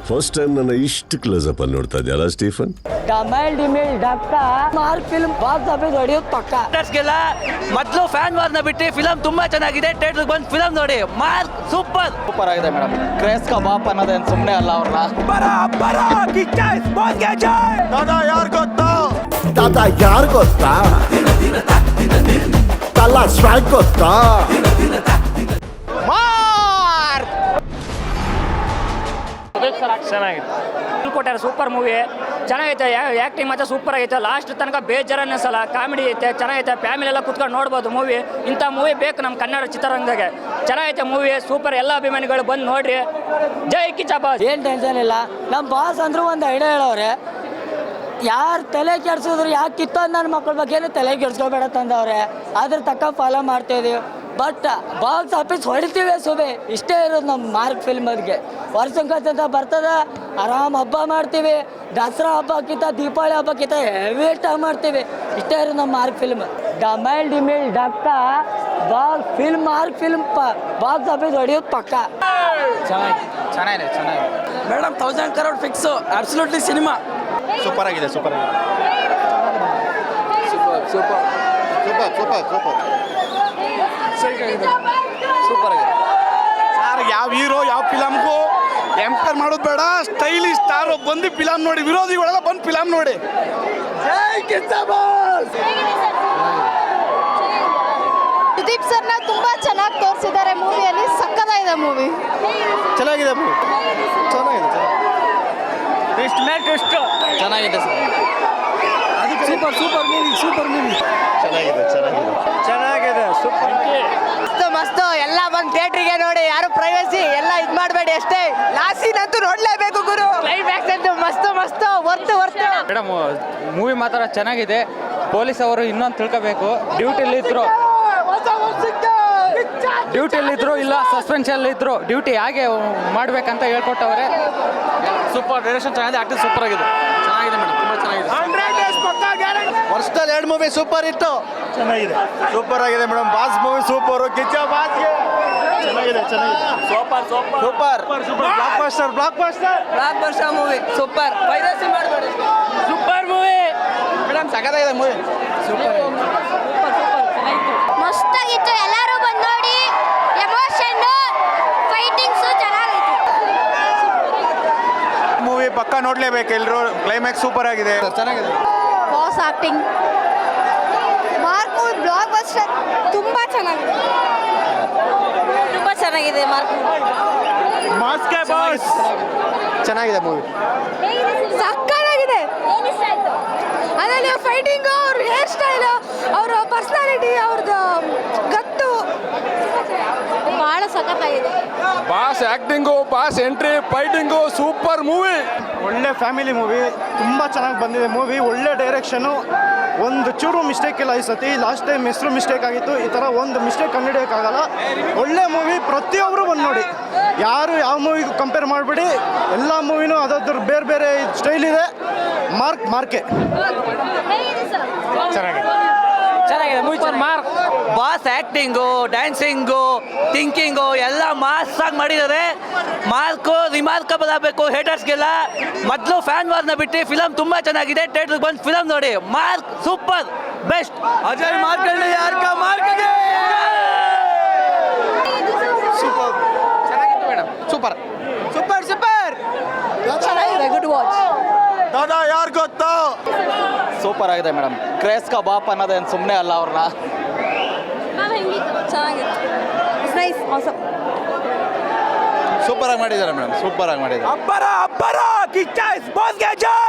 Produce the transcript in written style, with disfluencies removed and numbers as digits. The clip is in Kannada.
ಫಸ್ಟ್ ಟೈಮ್ ನನ್ನ ಇಷ್ಟು ಕ್ಲೋಸ್ ಅಪ್ ಅಲ್ಲಿ ನೋಡ್ತಾ ಇದೆಯಲ್ಲ ಸ್ಟೀಫನ್. ಡಮಲ್ ಡಿಮಿಲ್ ಡಕ್ಕ ಮಾರ್ಕ್ ಫಿಲ್ಮ್ ಬಾಕ್ಸ್ ಆಫೀಸ್ ಹೊಡೆಯೋದು ಪಕ್ಕ. ಮೊದಲು ಫ್ಯಾನ್ ವಾರ್ನ ಬಿಟ್ಟು ಫಿಲಂ ತುಂಬಾ ಚೆನ್ನಾಗಿದೆ. ಥಿಯೇಟರ್ ಬಂದು ಫಿಲಂ ನೋಡಿ. ಮಾರ್ಕ್ ಸೂಪರ್ ಆಗಿದೆ ಮೇಡಮ್. ಕ್ರೇಸ್ ಕಾ ಬಾಪ್ ಅನ್ನೋದೇನು ಸುಮ್ಮನೆ ಅಲ್ಲ ಅವ್ರನ್ನ. ದಾದಾ ಯಾರು ಗೊತ್ತಾ? ದಾದಾ ಯಾರು ಗೊತ್ತಾ? ತಲಾ ಸ್ಟ್ರೈಕ್ ಗೊತ್ತಾ? ಚೆನ್ನಾಗಿದೆ. ಕೊಟ್ಟಾರೆ ಸೂಪರ್ ಮೂವಿ. ಚೆನ್ನಾಗೈತೆ. ಆ್ಯಕ್ಟಿಂಗ್ ಮಾತ್ರ ಸೂಪರ್ ಆಗೈತೆ. ಲಾಸ್ಟ್ ತನಕ ಬೇಜಾರು ಅನ್ನಿಸಲ್ಲ. ಕಾಮಿಡಿ ಐತೆ, ಚೆನ್ನಾಗೈತೆ. ಫ್ಯಾಮಿಲಿ ಎಲ್ಲ ಕುತ್ಕೊಂಡು ನೋಡ್ಬೋದು ಮೂವಿ. ಇಂಥ ಮೂವಿ ಬೇಕು ನಮ್ಮ ಕನ್ನಡ ಚಿತ್ರರಂಗದಾಗೆ. ಚೆನ್ನಾಗೈತೆ ಮೂವಿ, ಸೂಪರ್. ಎಲ್ಲ ಅಭಿಮಾನಿಗಳು ಬಂದು ನೋಡ್ರಿ. ಜೈ ಕಿಚ್ಚ ಬಾಸ್. ಏನು ಟೆನ್ಷನ್ ಇಲ್ಲ. ನಮ್ಮ ಬಾಸ್ ಅಂದ್ರು ಒಂದು ಐಡಿಯಾ ಹೇಳವ್ರೆ, ಯಾರು ತಲೆ ಕೆಡ್ಸಿದ್ರು ಯಾಕೆ ಕಿತ್ತೋ ನನ್ನ ಮಕ್ಕಳ ಬಗ್ಗೆನೂ ತಲೆ ಕೆಡ್ಸ್ಕೊಬೇಡ ತಂದವ್ರೆ. ಅದ್ರ ತಕ್ಕ ಫಾಲೋ ಮಾಡ್ತಾಯಿದ್ದೀವಿ. ಬಟ್ ಬಾಕ್ಸ್ ಆಫೀಸ್ ಹೊಡಿತೀವಿ ಸುಬೆ. ಇಷ್ಟೇ ಇರೋದು ನಮ್ಮ ಮಾರ್ಕ್ ಫಿಲ್ಮ್ಗೆ. ವರ್ಷಕ್ಕೊಂತ ಬರ್ತದೆ, ಆರಾಮ್ ಹಬ್ಬ ಮಾಡ್ತೀವಿ. ದಸರಾ ಹಬ್ಬಕ್ಕಿಂತ ದೀಪಾವಳಿ ಹಬ್ಬಕ್ಕಿಂತ ಹೆವಿಟಾಗಿ ಮಾಡ್ತೀವಿ. ಇಷ್ಟೇ ಇರೋದು ನಮ್ಮ ಮಾರ್ಕ್ ಫಿಲ್ಮ್. ಡಮಲ್ ಡಿಮಿಲ್ ಡಕ್ಕ box film Mark film box office ಹೊಡಿಯೋದು ಪಕ್ಕ. ಚೆನ್ನಾಗಿದೆ. Madam 1000 crore fix. Absolutely cinema super ಆಗಿದೆ. ಸೂಪರ್ ಆಗಿದೆ. ಯಾರು ಯಾವ ಹೀರೋ ಯಾವ ಫಿಲಮ್ಗೂ ಎಂಪೇರ್ ಮಾಡೋದು ಬೇಡ. ಸ್ಟೈಲಿಶ್ ಸ್ಟಾರ್ ಬಂದು ಫಿಲಮ್ ನೋಡಿ, ವಿರೋಧಿಗಳೆಲ್ಲ ಬಂದು ಫಿಲಮ್ ನೋಡಿ. ಸುದೀಪ್ ಸರ್ನ ತುಂಬಾ ಚೆನ್ನಾಗಿ ತೋರಿಸಿದ್ದಾರೆ ಮೂವಿಯಲ್ಲಿ. ಸಕ್ಕತ್ತಾಗಿದೆ ಮೂವಿ. ಚೆನ್ನಾಗಿದೆ ಚೆನ್ನಾಗಿದೆ ಸರ್. ಸೂಪರ್ ಮೂವಿ ಚೆನ್ನಾಗಿದೆ. ಮಸ್ತು ಎಲ್ಲ ಬಂದು ಥಿಯೇಟ್ರಿಗೆ ನೋಡಿ. ಯಾರು ಪ್ರೈವೇಸಿ ಎಲ್ಲ ಇದು ಮಾಡಬೇಡಿ ಅಷ್ಟೇ. ಲಾಸಿನಂತೂ ನೋಡ್ಲೇಬೇಕು ಗುರು. ಕ್ಲೈಮ್ಯಾಕ್ಸ್ ಅಂತೂ ಮಸ್ತು ವರ್ತು. ಮೇಡಮ್ ಮೂವಿ ಮಾತ್ರ ಚೆನ್ನಾಗಿದೆ. ಪೊಲೀಸ್ ಅವರು ಇನ್ನೊಂದು ತಿಳ್ಕೋಬೇಕು. ಡ್ಯೂಟಿಯಲ್ಲಿದ್ರು ಇಲ್ಲ ಸಸ್ಪೆನ್ಷನ್ಲಿದ್ರು ಡ್ಯೂಟಿ ಹೇಗೆ ಮಾಡ್ಬೇಕಂತ ಹೇಳ್ಕೊಟ್ಟವ್ರೆ. ಸೂಪರ್ ಡೈರೆಕ್ಷನ್ ಚೆನ್ನಾಗಿದೆ. ಆಕ್ಟಿಂಗ್ ಸೂಪರ್ ಆಗಿದೆ. ಚೆನ್ನಾಗಿದೆ ಮೇಡಮ್, ತುಂಬ ಚೆನ್ನಾಗಿದೆ. ವರ್ಷದಲ್ಲಿ 2 ಮೂವಿ ಸೂಪರ್ ಇತ್ತು. ಚೆನ್ನಾಗಿದೆ, ಸೂಪರ್ ಆಗಿದೆ madam. Boss movie super. Kichcha ಬಾಸ್ಗೆ ಚೆನ್ನಾಗಿದೆ. Super blockbuster movie super. Piracy ಮಾಡಬೇಡಿ. ಸೂಪರ್ ಮೂವಿ ಮೇಡಮ್, ಸಖತ್ತಾಗಿದೆ ಮೂವಿ. ಸೂಪರ್ ಮಸ್ತಾಗಿತ್ತು. ಎಲ್ಲರೂ ಬಂದು ನೋಡಿ. ಎಮೋಷನ್, ಫೈಟಿಂಗ್ಸು ಚೆನ್ನಾಗಿತ್ತು. ಮೂವಿ ಪಕ್ಕ ನೋಡ್ಲೇಬೇಕು ಎಲ್ಲರೂ. ಕ್ಲೈಮ್ಯಾಕ್ಸ್ ಸೂಪರ್ ಆಗಿದೆ. ಚೆನ್ನಾಗಿದೆ. Boss acting, Mark movie blockbuster ತುಂಬಾ ಚೆನ್ನಾಗಿದೆ. ಮಾರ್ಕ್ ಚೆನ್ನಾಗಿದೆ ಮೂವಿ. ಸಕ್ಕತ್ತಾಗಿದೆ. ಅದರಲ್ಲಿ ಫೈಟಿಂಗು, ಅವ್ರ ಹೇರ್ ಸ್ಟೈಲು, ಅವರ ಪರ್ಸನಾಲಿಟಿ, ಅವ್ರದ್ದು ಗತ್ತು ಭಾಳ ಸಖತ್ತಾಗಿದೆ. Boss acting, boss entry, fighting super movie. ಒಳ್ಳೆ ಫ್ಯಾಮಿಲಿ ಮೂವಿ. ತುಂಬ ಚೆನ್ನಾಗಿ ಬಂದಿದೆ ಮೂವಿ. ಒಳ್ಳೆ ಡೈರೆಕ್ಷನು. ಒಂದು ಚೂರು ಮಿಸ್ಟೇಕ್ ಇಲ್ಲ ಈ ಸತಿ. ಲಾಸ್ಟ್ ಟೈಮ್ ಹೆಸರು ಮಿಸ್ಟೇಕ್ ಆಗಿತ್ತು. ಈ ಥರ ಒಂದು ಮಿಸ್ಟೇಕ್ ಕಂಡುಹಿಡಿಯೋಕ್ಕಾಗಲ್ಲ. ಒಳ್ಳೆ ಮೂವಿ. ಪ್ರತಿಯೊಬ್ಬರು ಬಂದು ನೋಡಿ. ಯಾರು ಯಾವ ಮೂವಿಗೂ ಕಂಪೇರ್ ಮಾಡಿಬಿಡಿ. ಎಲ್ಲ ಮೂವಿನೂ ಅದಾದ್ರ ಬೇರೆ ಸ್ಟೈಲ್ ಇದೆ. ಮಾರ್ಕೆ ಚೆನ್ನಾಗಿದೆ movie. Mark boss acting, dancing, thinking ಎಲ್ಲ ಮಾಸ್ ಆಗಿ ಮಾಡಿದ್ದಾರೆ. ಮಾರ್ಕು ರಿಮಾರ್ಕಬಲ್ ಆಗಬೇಕು ಹೇಟರ್ಸ್ಗೆಲ್ಲ. ಮೊದಲು ಫ್ಯಾನ್ ವಾರ್ನ ಬಿಟ್ಟು ಫಿಲಂ ತುಂಬಾ ಚೆನ್ನಾಗಿದೆ. ಥಿಯೇಟರ್ ಬಂದು ಫಿಲಂ ನೋಡಿ. Mark super best. ಅಜಯ್ ಮಾರ್ಕಂಡೆ ಯಾರ್ಕ ಮಾರ್ಕ್ಗೆ ಸೂಪರ್ ಚೆನ್ನಾಗಿತ್ತು ಮೇಡಮ್. ಸೂಪರ್ ಚೆನ್ನಾಗಿದೆ. Good watch. ದಾದಾ ಯಾರು ಗೊತ್ತಾ? ಸೂಪರ್ ಆಗಿದೆ ಮೇಡಮ್. ಕ್ರೇಸ್ ಕಾ ಬಾಪ್ ಅನ್ನೋದೇನು ಸುಮ್ಮನೆ ಅಲ್ಲ ಅವ್ರನ್ನ. ಸೂಪರ್ ಆಗಿ ಮಾಡಿದ್ದಾರೆ ಮೇಡಮ್. ಸೂಪರ್ ಆಗಿ ಮಾಡಿದ್ದಾರೆ. ಅಬ್ಬರ ಕಿಚ್ಚ ಬಾಸ್ಗೆ ಜೈ.